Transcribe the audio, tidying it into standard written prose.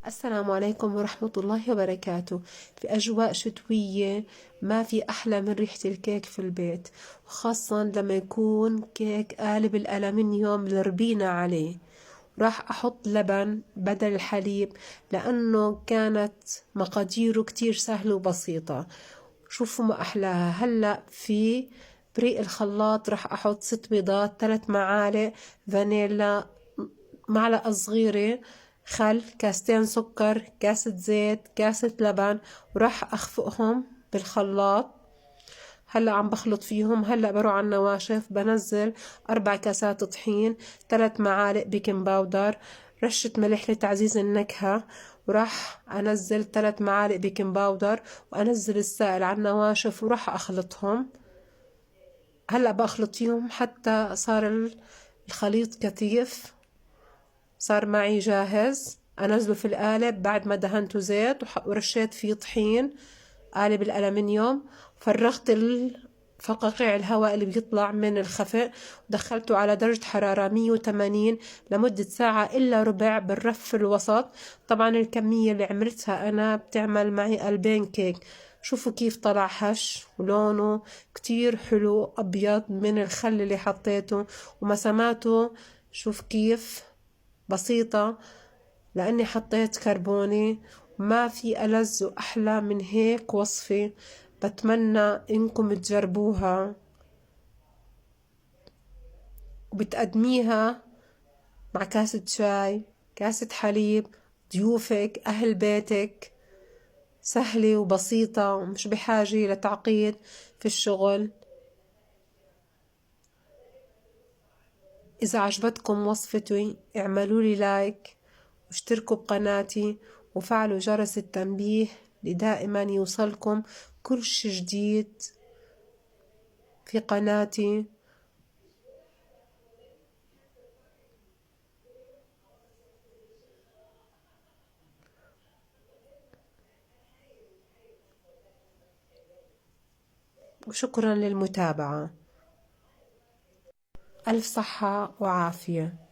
السلام عليكم ورحمة الله وبركاته. في أجواء شتوية ما في أحلى من ريحة الكيك في البيت، وخاصة لما يكون كيك قالب الألمنيوم اللي ربينا عليه. راح أحط لبن بدل الحليب لأنه كانت مقاديره كتير سهلة وبسيطة. شوفوا ما أحلاها. هلأ في بريق الخلاط راح أحط 6 بيضات، 3 معالق فانيلا، معلقة صغيرة خل، كاستين سكر، كاسة زيت، كاسة لبن، وراح أخفقهم بالخلاط. هلأ عم بخلط فيهم. هلأ بروح على النواشف بنزل 4 كاسات طحين، 3 معالق بيكنج باودر، رشة ملح لتعزيز النكهة، وراح أنزل 3 معالق بيكنج باودر، وأنزل السائل على النواشف وراح أخلطهم. هلأ بخلط فيهم حتى صار الخليط كثيف، صار معي جاهز. أنزله في القالب بعد ما دهنته زيت ورشيت فيه طحين، قالب الألمنيوم. فرغت فقاقيع الهواء اللي بيطلع من الخفق، ودخلته على درجة حرارة 180 لمدة ساعة إلا ربع بالرف الوسط. طبعا الكمية اللي عملتها أنا بتعمل معي قلبين كيك. شوفوا كيف طلع هش ولونه كتير حلو أبيض من الخل اللي حطيته، ومساماته شوف كيف بسيطة لأني حطيت كربوني. ما في ألذ وأحلى من هيك وصفة. بتمنى إنكم تجربوها وبتقدميها مع كاسة شاي، كاسة حليب، ضيوفك، أهل بيتك. سهلة وبسيطة ومش بحاجة لتعقيد في الشغل. إذا عجبتكم وصفتي اعملوا لي لايك واشتركوا بقناتي وفعلوا جرس التنبيه لدائما يوصلكم كل شي جديد في قناتي. وشكرا للمتابعة. ألف صحة وعافية.